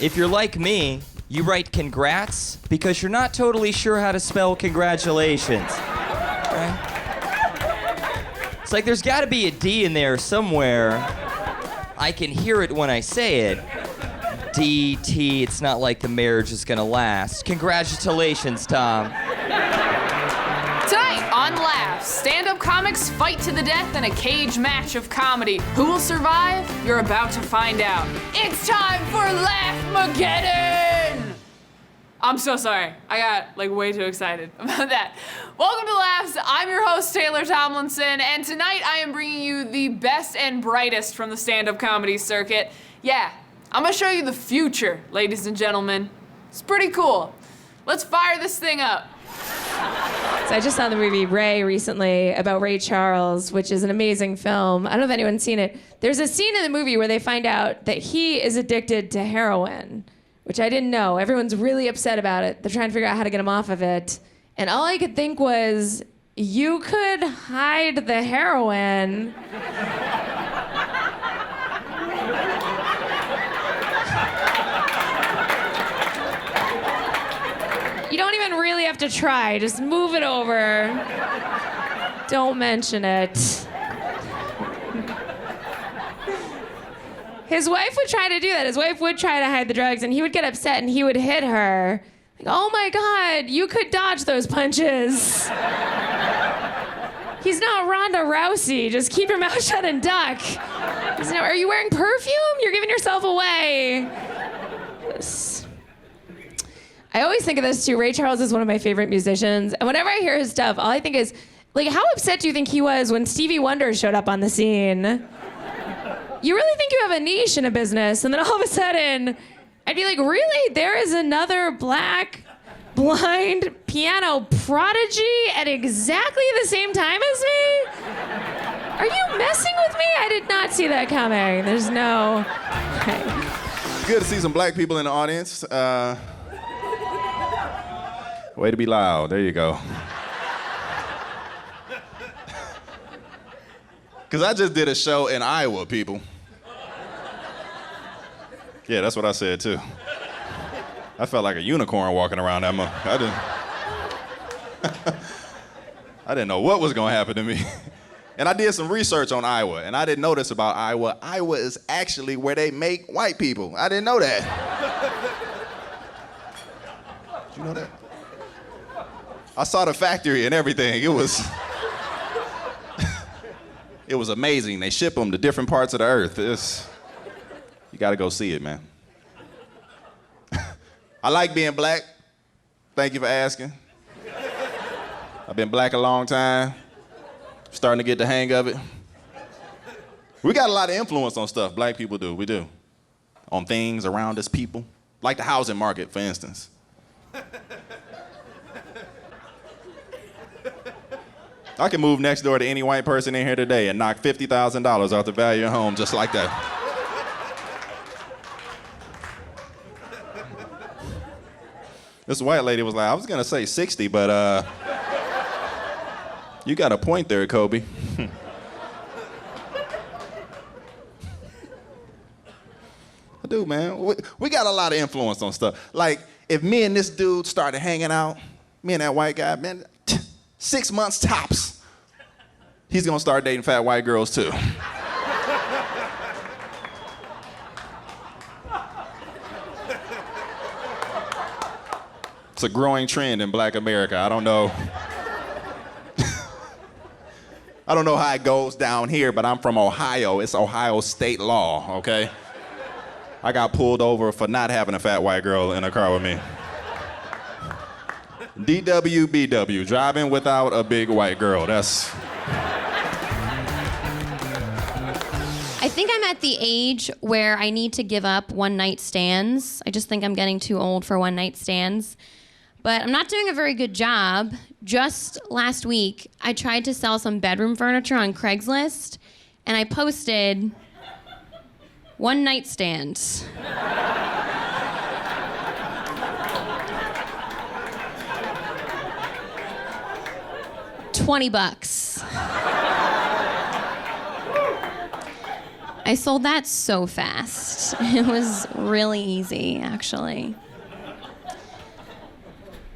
if you're like me, you write congrats because you're not totally sure how to spell congratulations. Right? It's like there's got to be a D in there somewhere. I can hear it when I say it. D-T, it's not like the marriage is gonna last. Congratulations, Tom. Tonight on Laughs, stand-up comics fight to the death in a cage match of comedy. Who will survive? You're about to find out. It's time for Laugh-mageddon! I'm so sorry. I got way too excited about that. Welcome to Laughs. I'm your host, Taylor Tomlinson, and tonight I am bringing you the best and brightest from the stand-up comedy circuit. Yeah, I'm gonna show you the future, ladies and gentlemen. It's pretty cool. Let's fire this thing up. So I just saw the movie Ray recently about Ray Charles, which is an amazing film. I don't know if anyone's seen it. There's a scene in the movie where they find out that he is addicted to heroin, which I didn't know. Everyone's really upset about it. They're trying to figure out how to get him off of it. And all I could think was, you could hide the heroin. You don't even really have to try. Just move it over. Don't mention it. His wife would try to do that. His wife would try to hide the drugs, and he would get upset, and he would hit her. Like, oh my God, you could dodge those punches. He's not Ronda Rousey. Just keep your mouth shut and duck. Are you wearing perfume? You're giving yourself away. I always think of this too. Ray Charles is one of my favorite musicians. And whenever I hear his stuff, all I think is, how upset do you think he was when Stevie Wonder showed up on the scene? You really think you have a niche in a business, and then all of a sudden, I'd be like, really? There is another black, blind piano prodigy at exactly the same time as me? Are you messing with me? I did not see that coming. There's no... Okay. Good to see some black people in the audience. Way to be loud. There you go. Because I just did a show in Iowa, people. Yeah, that's what I said, too. I felt like a unicorn walking around that month. I didn't know what was going to happen to me. And I did some research on Iowa, and I didn't know this about Iowa. Iowa is actually where they make white people. I didn't know that. Did you know that? I saw the factory and everything. It was amazing. They ship them to different parts of the earth. You gotta go see it, man. I like being black. Thank you for asking. I've been black a long time. Starting to get the hang of it. We got a lot of influence on stuff, black people do, we do. On things around us, people. Like the housing market, for instance. I can move next door to any white person in here today and knock $50,000 off the value of a home just like that. This white lady was like, I was gonna say 60, but you got a point there, Kobe. I do, man. We got a lot of influence on stuff. Like, if me and this dude started hanging out, me and that white guy, man, 6 months tops, he's gonna start dating fat white girls too. It's a growing trend in black America. I don't know. I don't know how it goes down here, but I'm from Ohio. It's Ohio state law, okay? I got pulled over for not having a fat white girl in a car with me. DWBW, driving without a big white girl. That's... I think I'm at the age where I need to give up one-night stands. I just think I'm getting too old for one-night stands. But I'm not doing a very good job. Just last week, I tried to sell some bedroom furniture on Craigslist, and I posted one-night stands. $20. I sold that so fast. It was really easy, actually.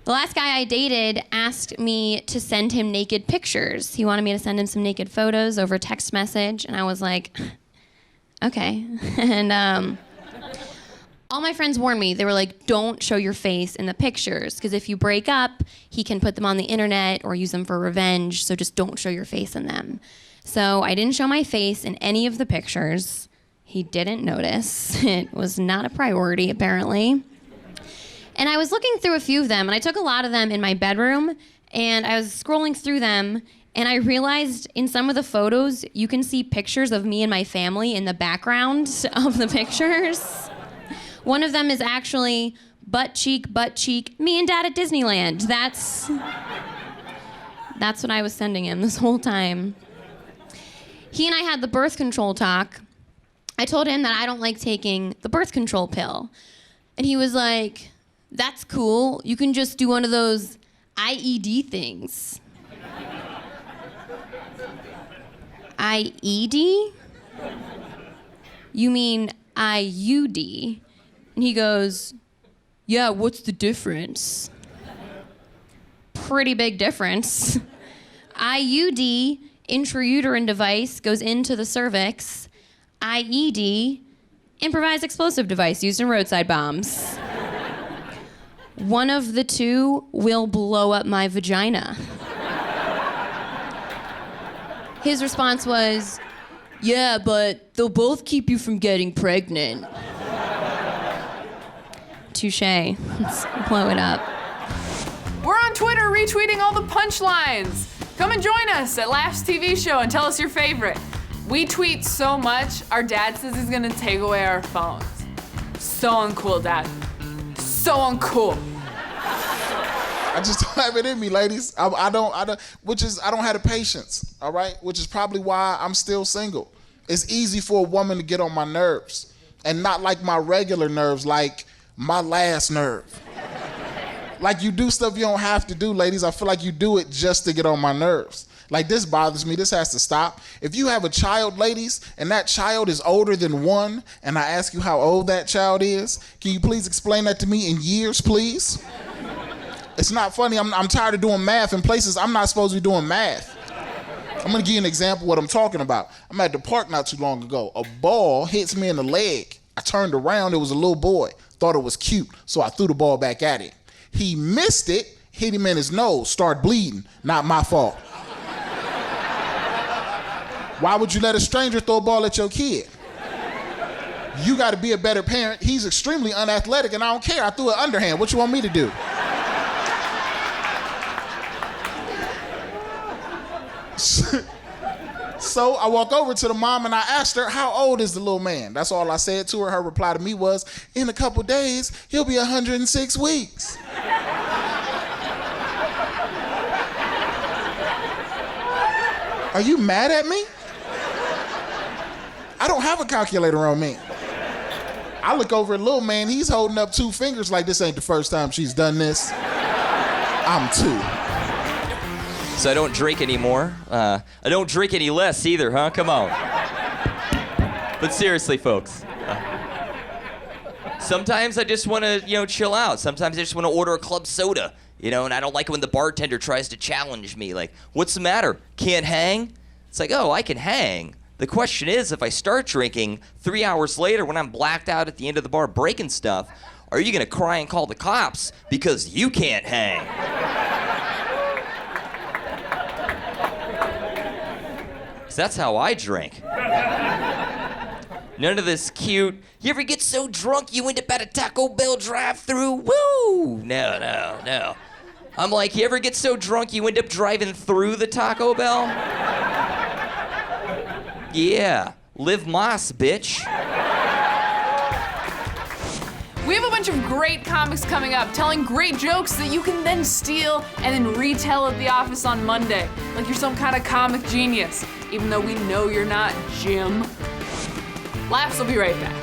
The last guy I dated asked me to send him naked pictures. He wanted me to send him some naked photos over text message, and I was like, okay. And all my friends warned me. They were like, don't show your face in the pictures, because if you break up, he can put them on the internet or use them for revenge, so just don't show your face in them. So I didn't show my face in any of the pictures. He didn't notice. It was not a priority, apparently. And I was looking through a few of them, and I took a lot of them in my bedroom, and I was scrolling through them, and I realized in some of the photos, you can see pictures of me and my family in the background of the pictures. One of them is actually butt cheek, me and Dad at Disneyland. That's what I was sending him this whole time. He and I had the birth control talk. I told him that I don't like taking the birth control pill. And he was like, that's cool. You can just do one of those IED things. IED? You mean IUD? And he goes, yeah, what's the difference? Pretty big difference. IUD, intrauterine device, goes into the cervix. IED, improvised explosive device used in roadside bombs. One of the two will blow up my vagina. His response was, yeah, but they'll both keep you from getting pregnant. Touché. Let's blow it up. We're on Twitter retweeting all the punchlines. Come and join us at Laughs TV Show and tell us your favorite. We tweet so much, our dad says he's gonna take away our phones. So uncool, Dad. So uncool. I just don't have it in me, ladies. I don't have the patience, all right? Which is probably why I'm still single. It's easy for a woman to get on my nerves, and not like my regular nerves, like my last nerve. Like, you do stuff you don't have to do, ladies. I feel like you do it just to get on my nerves. Like, this bothers me. This has to stop. If you have a child, ladies, and that child is older than 1, and I ask you how old that child is, can you please explain that to me in years, please? It's not funny. I'm tired of doing math in places I'm not supposed to be doing math. I'm gonna give you an example of what I'm talking about. I'm at the park not too long ago. A ball hits me in the leg. I turned around, it was a little boy. Thought it was cute, so I threw the ball back at him. He missed it, hit him in his nose, started bleeding. Not my fault. Why would you let a stranger throw a ball at your kid? You gotta be a better parent. He's extremely unathletic, and I don't care. I threw an underhand. What you want me to do? So I walk over to the mom and I asked her, how old is the little man? That's all I said to her. Her reply to me was, in a couple days, he'll be 106 weeks. Are you mad at me? I don't have a calculator on me. I look over at little man, he's holding up 2 fingers like this ain't the first time she's done this. I'm 2. So I don't drink anymore. I don't drink any less either, huh? Come on. But seriously, folks. Sometimes I just want to, chill out. Sometimes I just want to order a club soda, and I don't like it when the bartender tries to challenge me. Like, what's the matter? Can't hang? It's like, oh, I can hang. The question is, if I start drinking 3 hours later when I'm blacked out at the end of the bar breaking stuff, are you going to cry and call the cops because you can't hang? That's how I drink. None of this cute, you ever get so drunk you end up at a Taco Bell drive-thru? Woo! No. I'm like, you ever get so drunk you end up driving through the Taco Bell? Yeah, Liv Moss, bitch. We have a bunch of great comics coming up, telling great jokes that you can then steal and then retell at the office on Monday, like you're some kind of comic genius, even though we know you're not, Jim. Laughs will be right back.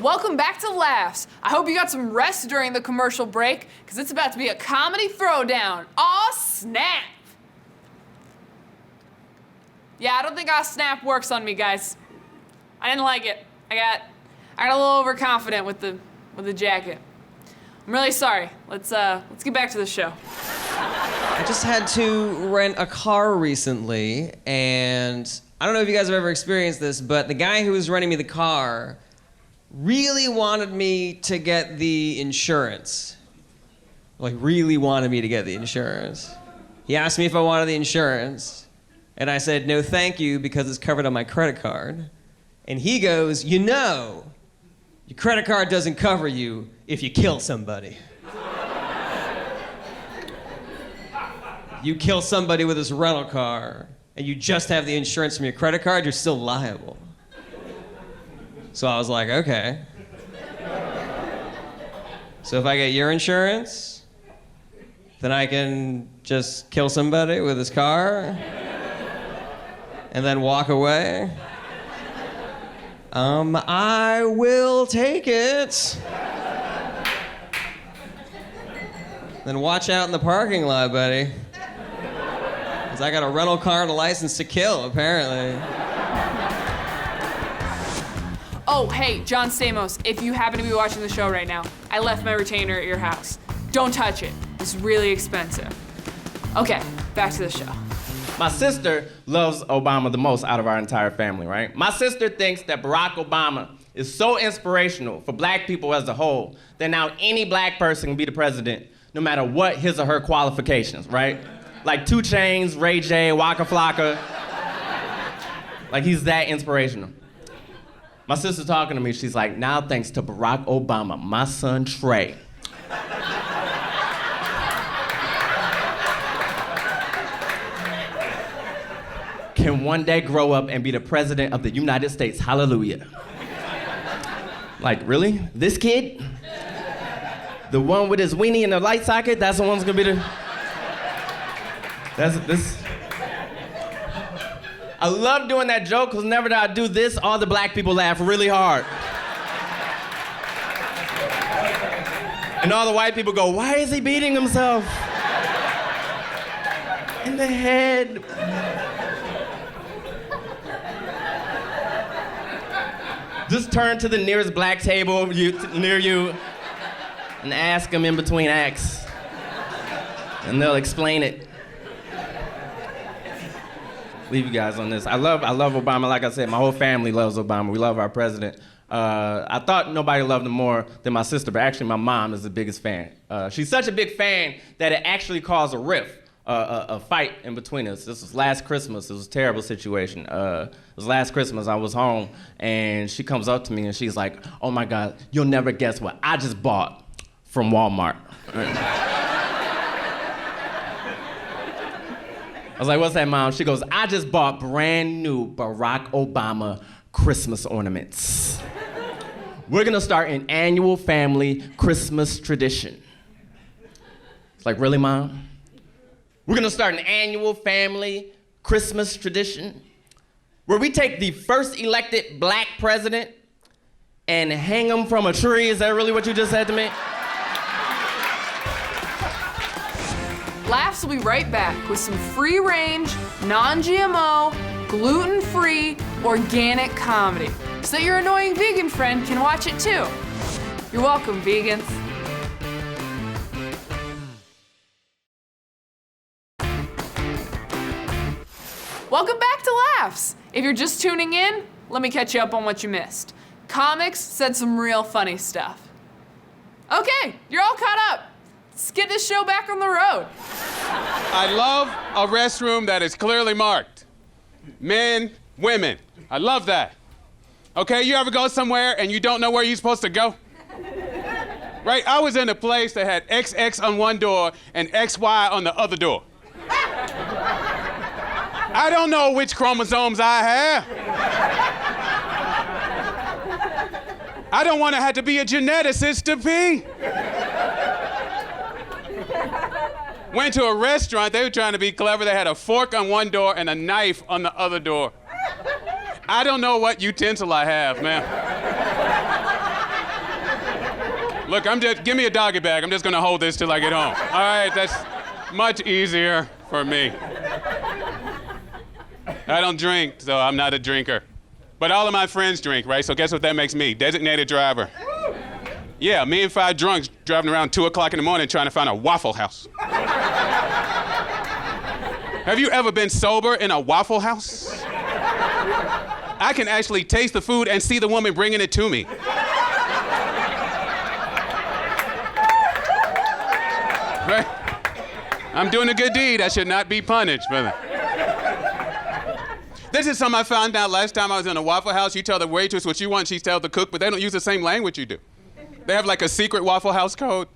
Welcome back to Laughs. I hope you got some rest during the commercial break, because it's about to be a comedy throwdown. Aw, snap! Yeah, I don't think our snap works on me, guys. I didn't like it. I got a little overconfident with the jacket. I'm really sorry. Let's get back to the show. I just had to rent a car recently, and I don't know if you guys have ever experienced this, but the guy who was renting me the car really wanted me to get the insurance. Like, really wanted me to get the insurance. He asked me if I wanted the insurance, and I said, no, thank you, because it's covered on my credit card. And he goes, you know, your credit card doesn't cover you if you kill somebody. You kill somebody with this rental car, and you just have the insurance from your credit card, you're still liable. So I was like, okay. So if I get your insurance, then I can just kill somebody with his car and then walk away. I will take it. Then watch out in the parking lot, buddy. Because I got a rental car and a license to kill, apparently. Oh, hey, John Stamos, if you happen to be watching the show right now, I left my retainer at your house. Don't touch it. It's really expensive. Okay, back to the show. My sister loves Obama the most out of our entire family, right? My sister thinks that Barack Obama is so inspirational for black people as a whole that now any black person can be the president, no matter what his or her qualifications, right? Like 2 Chainz, Ray J, Waka Flocka. Like, he's that inspirational. My sister's talking to me, she's like, now thanks to Barack Obama, my son Trey can one day grow up and be the president of the United States. Hallelujah. Like, really? This kid? The one with his weenie in the light socket? That's the one that's gonna be the... This... I love doing that joke, because whenever I do this, all the black people laugh really hard. And all the white people go, why is he beating himself? In the head. Just turn to the nearest black table near you and ask them in between acts. And they'll explain it. Leave you guys on this. I love Obama. Like I said, my whole family loves Obama. We love our president. I thought nobody loved him more than my sister, but actually my mom is the biggest fan. She's such a big fan that it actually caused a rift, a fight in between us. This was last Christmas. It was a terrible situation. It was last Christmas. I was home, and she comes up to me, and she's like, oh my God, you'll never guess what I just bought from Walmart. I was like, what's that, Mom? She goes, I just bought brand new Barack Obama Christmas ornaments. We're gonna start an annual family Christmas tradition. It's like, really, Mom? We're gonna start an annual family Christmas tradition where we take the first elected black president and hang him from a tree. Is that really what you just said to me? Laughs will be right back with some free-range, non-GMO, gluten-free, organic comedy so that your annoying vegan friend can watch it too. You're welcome, vegans. Welcome back to Laughs. If you're just tuning in, let me catch you up on what you missed. Comics said some real funny stuff. Okay, you're all caught up. Let's get this show back on the road. I love a restroom that is clearly marked. Men, women. I love that. Okay, you ever go somewhere and you don't know where you're supposed to go? Right? I was in a place that had XX on one door and XY on the other door. I don't know which chromosomes I have. I don't want to have to be a geneticist to pee. Went to a restaurant, they were trying to be clever. They had a fork on one door and a knife on the other door. I don't know what utensil I have, man. Look, give me a doggy bag. I'm just gonna hold this till I get home. All right, that's much easier for me. I don't drink, so I'm not a drinker. But all of my friends drink, right? So guess what that makes me? Designated driver. Yeah, me and 5 drunks driving around 2 o'clock in the morning trying to find a Waffle House. Have you ever been sober in a Waffle House? I can actually taste the food and see the woman bringing it to me. Right? I'm doing a good deed. I should not be punished, brother. This is something I found out last time I was in a Waffle House. You tell the waitress what you want, she tells the cook, but they don't use the same language you do. They have like a secret Waffle House code.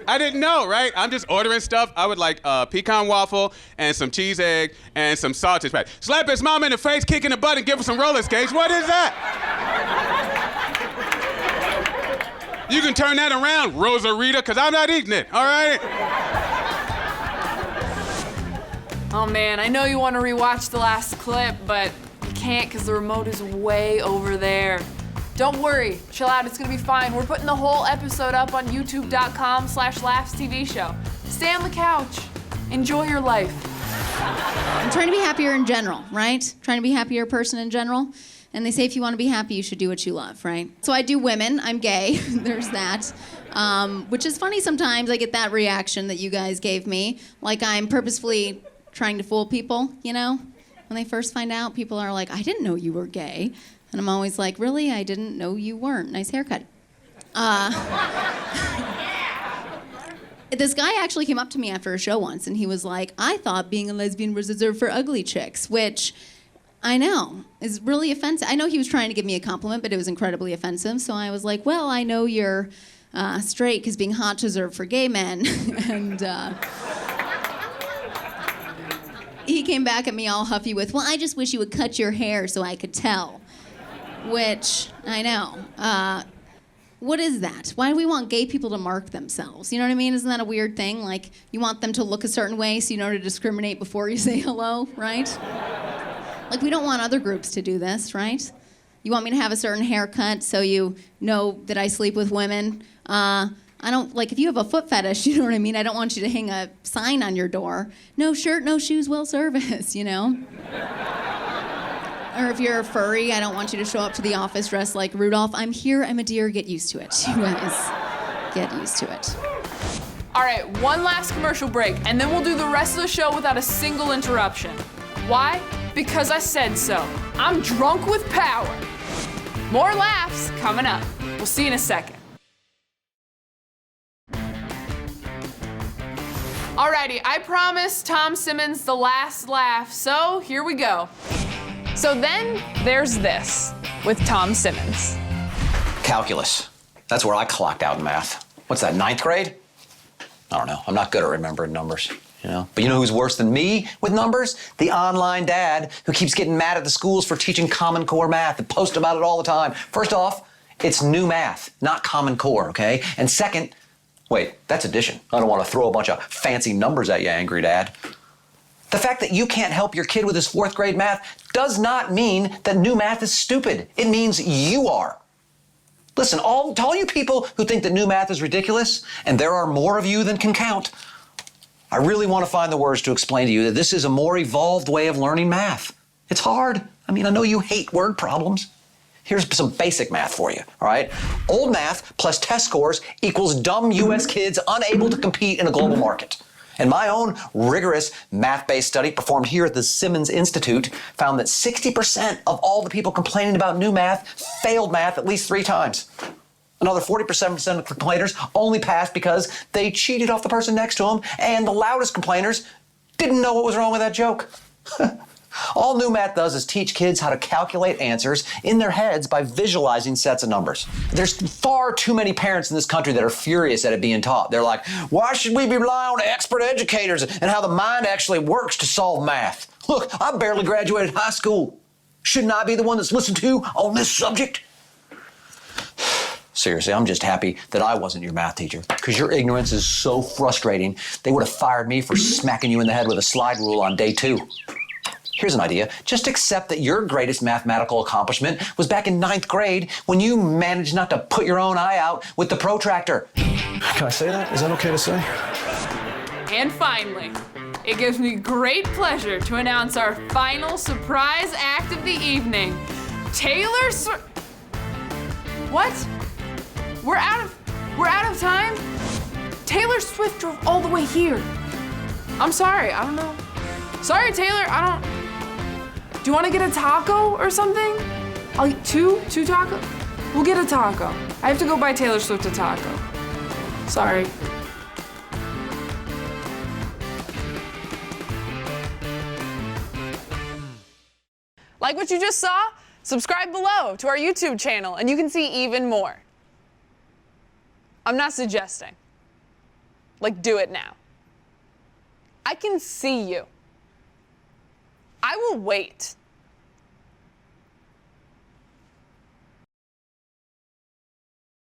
I didn't know, right? I'm just ordering stuff. I would like pecan waffle and some cheese egg and some sausage patty. Slap his mom in the face, kick in the butt, and give her some roller skates. What is that? You can turn that around, Rosarita, because I'm not eating it, all right? Oh man, I know you want to rewatch the last clip, but you can't because the remote is way over there. Don't worry, chill out, it's gonna be fine. We're putting the whole episode up on youtube.com/LaughsTV show. Stay on the couch, enjoy your life. I'm trying to be happier in general, right? Trying to be a happier person in general. And they say if you want to be happy, you should do what you love, right? So I do women, I'm gay, there's that. Which is funny sometimes, I get that reaction that you guys gave me. Like I'm purposefully trying to fool people, you know? When they first find out, people are like, I didn't know you were gay. And I'm always like, really? I didn't know you weren't. Nice haircut. This guy actually came up to me after a show once, and he was like, I thought being a lesbian was reserved for ugly chicks, which I know is really offensive. I know he was trying to give me a compliment, but it was incredibly offensive. So I was like, well, I know you're straight because being hot's reserved for gay men. And he came back at me all huffy with, well, I just wish you would cut your hair so I could tell. Which, I know. What is that? Why do we want gay people to mark themselves? You know what I mean? Isn't that a weird thing? Like, you want them to look a certain way so you know to discriminate before you say hello, right? Like, we don't want other groups to do this, right? You want me to have a certain haircut so you know that I sleep with women? I don't, like, if you have a foot fetish, you know what I mean? I don't want you to hang a sign on your door. No shirt, no shoes, well service, you know? Or if you're a furry, I don't want you to show up to the office dressed like Rudolph. I'm here, I'm a deer, get used to it. You guys, get used to it. All right, one last commercial break, and then we'll do the rest of the show without a single interruption. Why? Because I said so. I'm drunk with power. More laughs coming up. We'll see you in a second. Alrighty, I promised Tom Simmons the last laugh, so here we go. So then there's this with Tom Simmons. Calculus. That's where I clocked out in math. What's that, 9th grade? I don't know. I'm not good at remembering numbers, you know? But you know who's worse than me with numbers? The online dad who keeps getting mad at the schools for teaching Common Core math and posts about it all the time. First off, it's new math, not Common Core, okay? And second, wait, that's addition. I don't want to throw a bunch of fancy numbers at you, angry dad. The fact that you can't help your kid with his 4th grade math does not mean that new math is stupid. It means you are. Listen, to all you people who think that new math is ridiculous, and there are more of you than can count, I really want to find the words to explain to you that this is a more evolved way of learning math. It's hard. I mean, I know you hate word problems. Here's some basic math for you, all right? Old math plus test scores equals dumb US kids unable to compete in a global market. And my own rigorous math-based study performed here at the Simmons Institute found that 60% of all the people complaining about new math failed math at least 3 times. Another 47% of complainers only passed because they cheated off the person next to them, and the loudest complainers didn't know what was wrong with that joke. All new math does is teach kids how to calculate answers in their heads by visualizing sets of numbers. There's far too many parents in this country that are furious at it being taught. They're like, why should we rely on expert educators and how the mind actually works to solve math? Look, I barely graduated high school. Shouldn't I be the one that's listened to on this subject? Seriously, I'm just happy that I wasn't your math teacher, because your ignorance is so frustrating, they would have fired me for smacking you in the head with a slide rule on day 2. Here's an idea. Just accept that your greatest mathematical accomplishment was back in 9th grade when you managed not to put your own eye out with the protractor. Can I say that? Is that okay to say? And finally, it gives me great pleasure to announce our final surprise act of the evening. Taylor Swift. What? We're out of time? Taylor Swift drove all the way here. I'm sorry, I don't know. Sorry, Taylor, do you want to get a taco or something? I'll eat two tacos? We'll get a taco. I have to go buy Taylor Swift a taco. Sorry. Like what you just saw? Subscribe below to our YouTube channel and you can see even more. I'm not suggesting. Like, do it now. I can see you. I will wait.